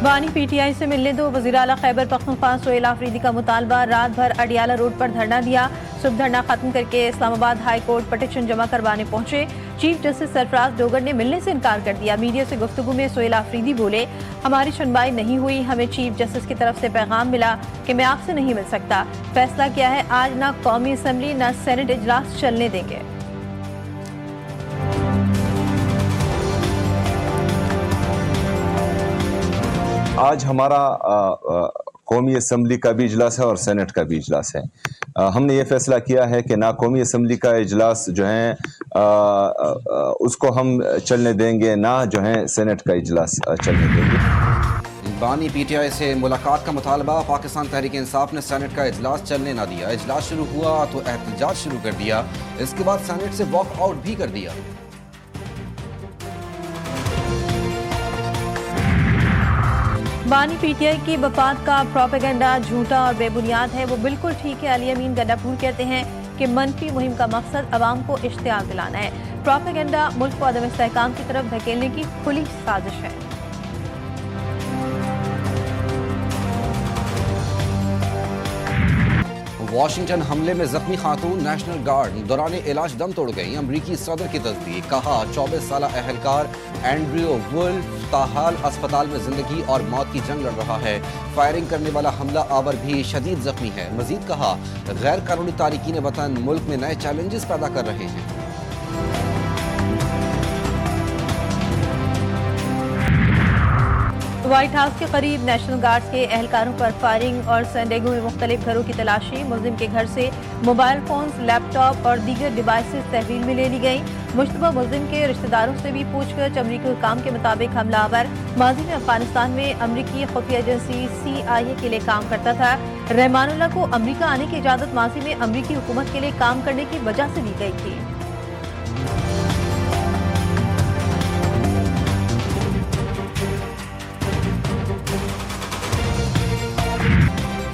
बानी पीटीआई से मिलने दो। वज़ीर आला खैबर पख्तूनख्वा सोहेल आफरीदी का मुतालबा, रात भर अडियाला रोड पर धरना दिया। सुबह धरना खत्म करके इस्लामाबाद हाई कोर्ट पटिशन जमा करवाने पहुंचे। चीफ जस्टिस सरफराज डोगर ने मिलने से इनकार कर दिया। मीडिया से गुफ्तगू में सोहेल आफरीदी बोले, हमारी सुनवाई नहीं हुई, हमें चीफ जस्टिस की तरफ से पैगाम मिला कि मैं आपसे नहीं मिल सकता। फैसला किया है, आज ना कौमी असम्बली ना सेनेट इजलास चलने देंगे। आज हमारा कौमी असम्बली का भी इजलास है और सेनेट का भी इजलास है। हमने ये फैसला किया है कि ना कौमी असम्बली का इजलास जो है उसको हम चलने देंगे, ना जो है सेनेट का इजलास चलने देंगे। बानी पीटीआई से मुलाकात का मुतालबा, पाकिस्तान तहरीक इंसाफ ने सेनेट का इजलास चलने ना दिया। इजलास शुरू हुआ तो एहतजाज शुरू कर दिया, इसके बाद सेनेट से वॉक आउट भी कर दिया। बानी पीटीआई की वफात का प्रोपेगेंडा झूठा और बेबुनियाद है। वो बिल्कुल ठीक है। अली अमीन गंडापुर कहते हैं कि मनफी मुहिम का मकसद अवाम को इश्तियाक दिलाना है। प्रोपेगेंडा मुल्क को अदम इस्तेहकाम की तरफ धकेलने की खुली साजिश है। वाशिंगटन हमले में जख्मी खातून नेशनल गार्ड दौरान इलाज दम तोड़ गई। अमरीकी सदर की तस्दीक, कहा 24 साल अहलकार एंड्रयू वुल्फ ताहाल अस्पताल में जिंदगी और मौत की जंग लड़ रहा है। फायरिंग करने वाला हमला आवर भी शदीद जख्मी है। मजीद कहा, गैर कानूनी तारिकीन वतन मुल्क में नए चैलेंजेस पैदा कर रहे हैं। व्हाइट हाउस के करीब नेशनल गार्ड्स के एहलकारों पर फायरिंग और सैनडिएगो में मुख्तलिफ घरों की तलाशी। मुलजिम के घर से मोबाइल फोन्स, लैपटॉप और दीगर डिवाइसेस तहवील में ले ली गई। मुश्तबा मुलजिम के रिश्तेदारों से भी पूछकर अमरीकी हुकाम के मुताबिक हमलावर माजी में अफगानिस्तान में अमरीकी खुफिया एजेंसी CIA के लिए काम करता था। रहमानुल्लाह को अमरीका आने की इजाजत माजी में अमरीकी हुकूमत के लिए काम करने की वजह से दी गई थी।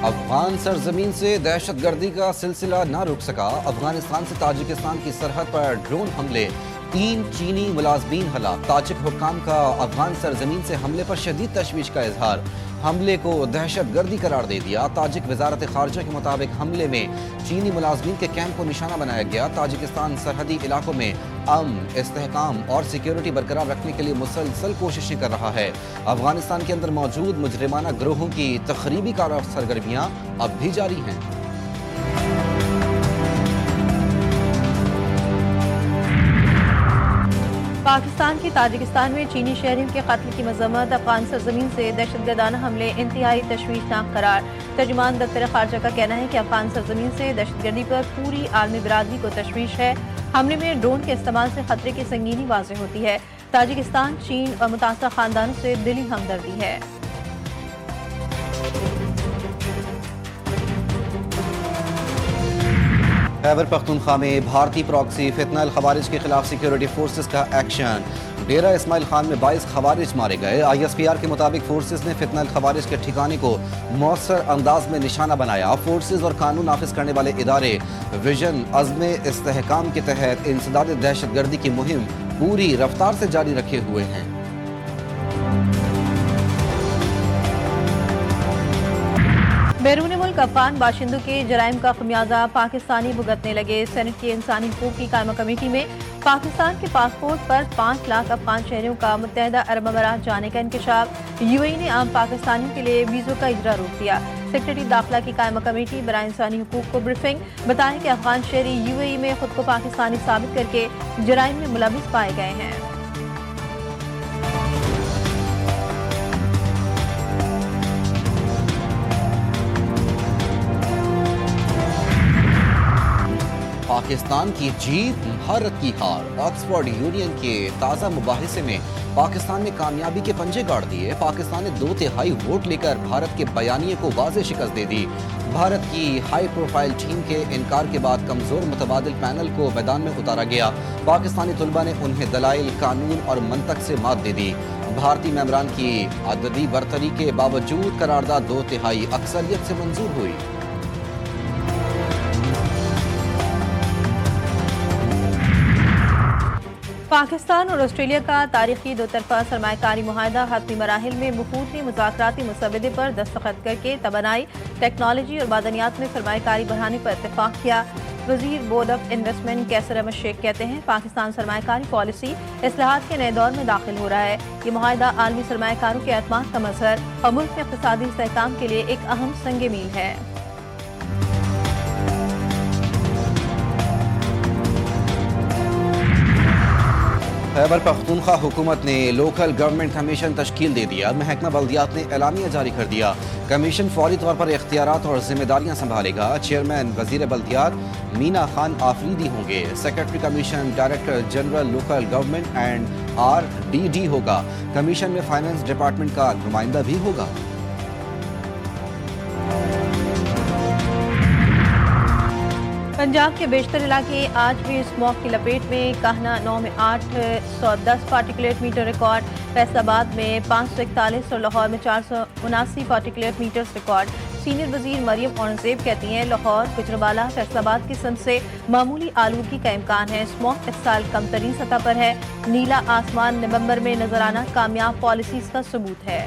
अफगान सरजमीन से दहशतगर्दी का सिलसिला न रुक सका। अफगानिस्तान से ताजिकिस्तान की सरहद पर ड्रोन हमले, 3 चीनी मुलाजमीन हलाक। ताजिक हुक्काम का अफगान सरजमीन से हमले पर शदीद तशवीश का इजहार, हमले को दहशतगर्दी करार दे दिया। ताजिक वजारत खारजा के मुताबिक हमले में चीनी मुलाजमीन के कैंप को निशाना बनाया गया। ताजिकिस्तान सरहदी इलाकों में अमन, इस्तेहकाम और सिक्योरिटी बरकरार रखने के लिए मुसलसल कोशिशें कर रहा है। अफगानिस्तान के अंदर मौजूद मुजरिमाना गिरोहों की तखरीबी सरगर्मियां अब भी जारी हैं। पाकिस्तान की ताजिकिस्तान में चीनी शहरियों के कत्ल की मजम्मत। अफगान सरजमीन से दहशतगर्दाना हमले इंतहाई तशवीशनाक करार। तर्जुमान दफ्तर खारजा का कहना है कि अफगान सरजमीन से दहशतगर्दी पर पूरी आलमी बिरादरी को तशवीश है। हमले में ड्रोन के इस्तेमाल से खतरे की संगीनी वाज़ेह होती है। ताजिकिस्तान, चीन और मुतासर खानदानों से दिली हमदर्दी है। खैबर पख्तूनख्वा में भारतीय प्रॉक्सी फितनल खवारिज के खिलाफ सिक्योरिटी फोर्सेस का एक्शन। डेरा इस्माइल खान में 22 खवारिज मारे गए। ISPR के मुताबिक फोर्सेस ने फितनल खवारिज के ठिकाने को मौसर अंदाज में निशाना बनाया। फोर्सेस और कानून नाफिज करने वाले इदारे विजन अज़्म इस्तेहकाम के तहत इंसदाद दहशतगर्दी की मुहिम पूरी रफ्तार से जारी रखे हुए हैं। बैरून मुल्क अफगान बाशिंदों के जराइम का खमियाजा पाकिस्तानी भुगतने लगे। सेनेट की इंसानी हकूक की कायमा कमेटी में पाकिस्तान के पासपोर्ट पर 5 लाख अफगान शहरियों का मुत्तहदा अरब अमारात जाने का इंकशाफ। UAE ने आम पाकिस्तानियों के लिए वीज़ों का इजरा रोक दिया। सेक्रेटरी दाखिला की कायमा कमेटी बराए इंसानी हकूक को ब्रीफिंग, बताया कि अफगान शहरी UAE में खुद को पाकिस्तानी साबित करके जराइम में मुलविस पाए गए हैं। पाकिस्तान की जीत, भारत की हार। ऑक्सफोर्ड यूनियन के ताज़ा मुबाहिसे में पाकिस्तान ने कामयाबी के पंजे गाड़ दिए। पाकिस्तान ने 2/3 वोट लेकर भारत के बयानिए को वाज़ेह शिकस्त दे दी। भारत की हाई प्रोफाइल टीम के इनकार के बाद कमज़ोर मुतबादिल पैनल को मैदान में उतारा गया। पाकिस्तानी तुलबा ने उन्हें दलाइल, कानून और मंतक से मात दे दी। भारतीय मेंबरान की अददी बरतरी के बावजूद करारदाद 2/3 अक्सरियत से मंजूर हुई। पाकिस्तान और ऑस्ट्रेलिया का तारीखी दो तरफा सरमायाकारी मुआहदा हतमी मराहिल में वफूद ने मुज़ाकराती मुसवदे पर दस्तखत करके तवानाई, टेक्नोलॉजी और मादनियात में सरमायाकारी बढ़ाने पर इत्तेफाक किया। वजीर बोर्ड ऑफ इन्वेस्टमेंट कैसर अहमद शेख कहते हैं, पाकिस्तान सरमायाकारी पॉलिसी इस्लाहात के नए दौर में दाखिल हो रहा है। ये मुआहदा आलमी सरमायाकारों के एतमाद का मजहर और मुल्क में इक़्तिसादी इस्तेहकाम के लिए एक अहम संग मील है। खैबर पख्तूनख्वा हुकूमत ने लोकल गवर्नमेंट कमीशन तश्कील दे दिया। महकमा बल्दियात ने एलामिया जारी कर दिया। कमीशन फौरी तौर पर इख्तियारात और जिम्मेदारियां संभालेगा। चेयरमैन वजीर बल्दियात मीना खान आफरीदी होंगे। Secretary commission director general local government and RDD होगा। कमीशन में फाइनेंस डिपार्टमेंट का नुमाइंदा भी होगा। पंजाब के बेशतर इलाके आज भी स्मॉग की लपेट में। काहना 9 में 810 पार्टिकुलेट मीटर रिकॉर्ड, फैसलाबाद में 541 और लाहौर में 479 पार्टिकुलेट मीटर्स रिकॉर्ड। सीनियर वजीर मरियम औरंगजेब कहती हैं, लाहौर, गुजरांवाला, फैसलाबाद की सनद से मामूली आलूदगी का इम्कान है। स्मॉग इस साल कम तरीन सतह पर है। नीला आसमान नवंबर में नजर आना कामयाब पॉलिसीज का सबूत है।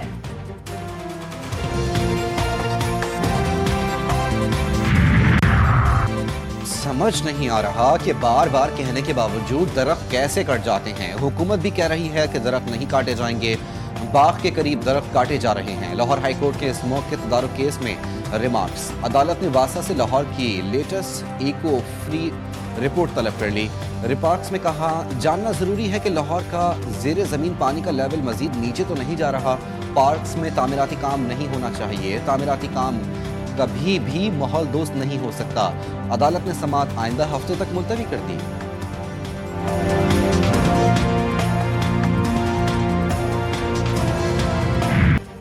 समझ नहीं आ रहा कि बार बार कहने के बावजूद दरख्त कैसे कट जाते हैं। हुकूमत भी कह रही है कि दरख्त नहीं काटे जाएंगे, बाग के करीब दरख्त काटे जा रहे हैं। लाहौर हाई कोर्ट के स्मोक के तदारुक केस में रिमार्क्स। अदालत ने वासा से लाहौर की लेटेस्ट इको फ्री रिपोर्ट तलब कर ली। रिमार्क्स में कहा, जानना जरूरी है कि लाहौर का जेर जमीन पानी का लेवल मजीद नीचे तो नहीं जा रहा। पार्क्स में तामीराती काम नहीं होना चाहिए। तामीराती काम कभी भी माहौल दोस्त नहीं हो सकता। अदालत ने समाअत आइंदा हफ्ते तक मुलतवी कर दी।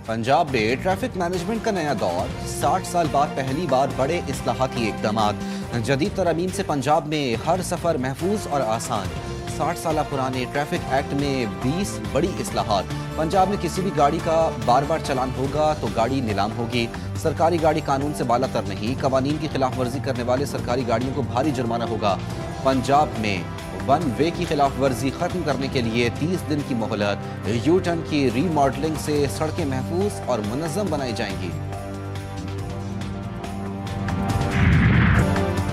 पंजाब में ट्रैफिक मैनेजमेंट का नया दौर। 60 साल बाद पहली बार बड़े इस्लाहाती इक़दामात। जदीद तरमीम से पंजाब में हर सफ़र महफूज और आसान। 60 साल पुराने ट्रैफिक एक्ट में 20 बड़ी इस्लाहात। पंजाब में किसी भी गाड़ी का बार बार चलान होगा तो गाड़ी नीलाम होगी। सरकारी गाड़ी कानून से बालातर नहीं। कवानीन की खिलाफ वर्जी करने वाले सरकारी गाड़ियों को भारी जुर्माना होगा। पंजाब में वन वे की खिलाफ वर्जी खत्म करने के लिए 30 दिन की मोहलत। यू टर्न की रीमॉडलिंग से सड़कें महफूज और मुनज़्ज़म बनाई जाएंगी।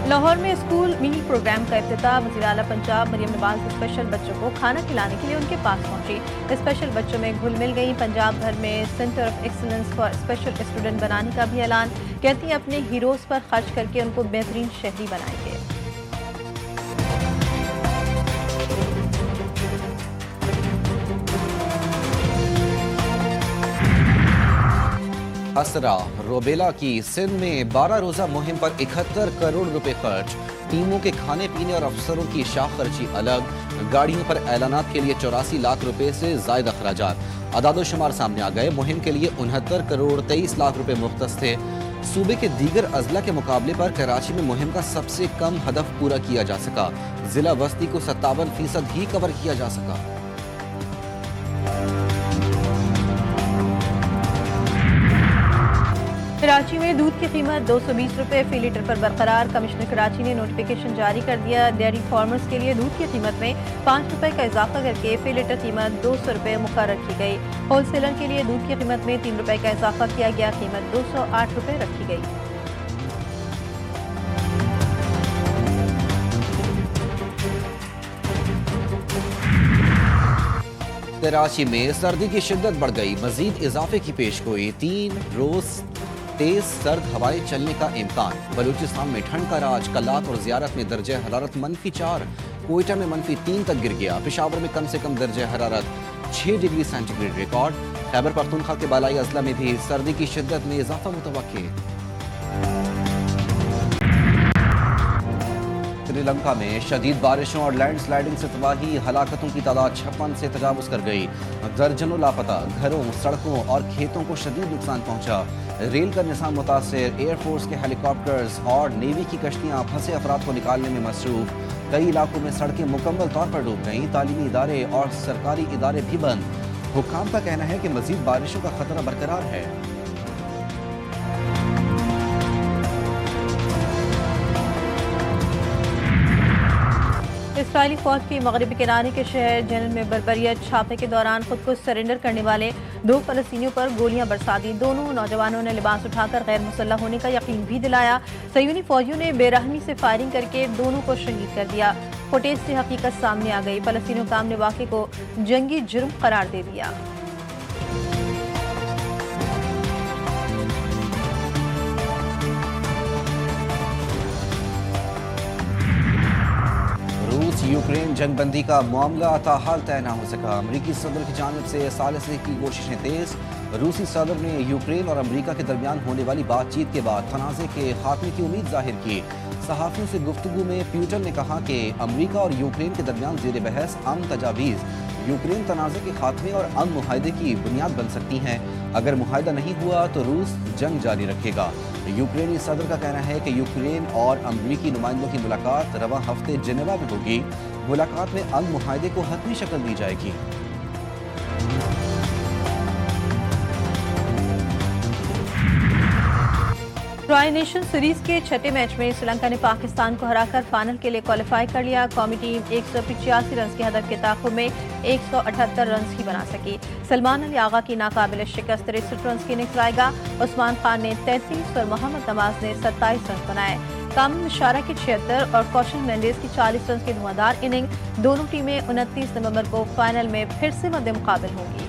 लाहौर में स्कूल मील प्रोग्राम का इफ्तिताह। वज़ीर आला पंजाब मरियम नवाज स्पेशल बच्चों को खाना खिलाने के लिए उनके पास पहुंची। स्पेशल बच्चों में घुल मिल गई। पंजाब भर में centre of excellence for special student बनाने का भी ऐलान। कहती हैं, अपने हीरोज पर खर्च करके उनको बेहतरीन शहरी बनाएंगे। असरा रोबेला की सिंध में 12 रोजा मुहिम पर 71 करोड़ रुपए खर्च। टीमों के खाने पीने और अफसरों की शाख खर्ची अलग। गाड़ियों पर ऐलानात के लिए 84 लाख रुपए से जायद अखराजात। अदादोशुमार सामने आ गए। मुहिम के लिए 69 करोड़ 23 लाख रुपए मुख्तस थे। सूबे के दीगर अजला के मुकाबले पर कराची में मुहिम का सबसे कम हदफ पूरा किया जा सका। जिला वस्ती को 57% ही कवर किया जा सका। कराची में दूध की कीमत 220 रुपए फी लीटर पर बरकरार। कमिश्नर कराची ने नोटिफिकेशन जारी कर दिया। डेयरी फार्मर्स के लिए दूध की कीमत में 5 रुपए का इजाफा करके फी लीटर कीमत 200 रुपए मुकर्रर की गई। होलसेलर के लिए दूध की कीमत में 3 रुपए का इजाफा किया गया। कीमत 208 रुपए रखी गई। कराची में सर्दी की शिद्दत बढ़ गई। मजीद इजाफे की पेशगोई। 3 रोज तेज सर्द हवाएं चलने का इम्कान। बलूचिस्तान में ठंड का राज। कलात और जियारत में दर्जे हरारत -4। कोयटा में -3 तक गिर गया। पेशावर में कम से कम दर्जे हरारत 6 degree centigrade record. Khyber Pakhtunkhwa के बालाई अजला में भी सर्दी की शिद्दत में इजाफा मुतवक्की। श्रीलंका में शदीद बारिशों और लैंड स्लाइडिंग से तबाही। हलाकतों की तादाद 56 से तजावुज कर गई। दर्जनों लापता। घरों, सड़कों और खेतों को शदीद नुकसान पहुंचा। रेल का निज़ाम मुतासिर। एयरफोर्स के हेलीकॉप्टर्स और नेवी की कश्तियां फंसे अफराद को निकालने में मसरूफ। कई इलाकों में सड़कें मुकम्मल तौर पर डूब गईं। तालीमी इदारे और सरकारी इदारे भी बंद। हुक्काम का कहना है कि मजीद बारिशों का खतरा बरकरार है। اسرائیلی فوج کی مغربی کنارے کے شہر جنین میں بربریت چھاپے کے دوران خود کو سرنڈر کرنے والے 2 فلسطینیوں پر گولیاں برسا دی۔ دونوں نوجوانوں نے لباس اٹھا کر غیر مسلح ہونے کا یقین بھی دلایا۔ صہیونی فوجیوں نے بے رحمی سے فائرنگ کر کے دونوں کو شہید کر دیا۔ فوٹیج سے حقیقت سامنے آ گئی۔ فلسطینی حکام نے واقعے کو جنگی جرم قرار دے دیا۔ روس یوکرین جنگ بندی کا معاملہ تاحال طے نہ ہو سکا۔ امریکی صدر کی جانب سے ثالثی کی کوششیں تیز۔ روسی صدر نے یوکرین اور امریکہ کے درمیان ہونے والی بات چیت کے بعد تنازع کے خاتمے کی امید ظاہر کی۔ صحافیوں سے گفتگو میں پیوٹن نے کہا کہ امریکہ اور یوکرین کے درمیان زیر بحث امن تجاویز یوکرین تنازع کے خاتمے اور امن معاہدے کی بنیاد بن سکتی ہیں۔ اگر معاہدہ نہیں ہوا تو روس جنگ جاری رکھے گا۔ یوکرینی صدر کا کہنا ہے کہ یوکرین اور امریکی نمائندوں کی ملاقات رواں ہفتے جنیوا میں ہوگی۔ ملاقات میں امن معاہدے کو حتمی شکل دی جائے گی۔ ٹرائی نیشن سیریز کے چھٹے میچ میں سری لنکا نے پاکستان کو ہرا کر فائنل کے لیے کوالیفائی کر لیا۔ قومی ٹیم 185 رنز کے ہدف کے تعاقب میں 178 رنز ہی بنا سکی۔ سلمان علی آغا کی ناقابل شکست 63 رنز کی اننگز رائے گا۔ عثمان خان نے 33 اور محمد نواز نے 27 رنز بنائے۔ کامل مشارہ کی 76 اور کوشل مینڈیز کی 40 رنز کی دھواں دار اننگ۔ دونوں ٹیمیں 29 نومبر کو فائنل میں پھر سے مد مقابل ہوں گی۔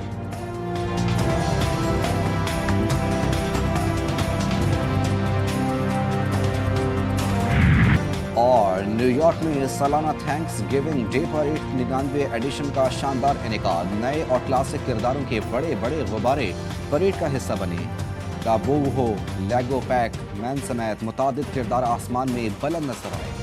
اور نیو یارک میں سالانہ thanksgiving day parade 99 edition کا شاندار انعقاد۔ نئے اور کلاسک کرداروں کے بڑے بڑے غبارے پریڈ کا حصہ بنے۔ کابو ہو، لیگو پیک مین سمیت متعدد کردار آسمان میں بلند نظر آئے۔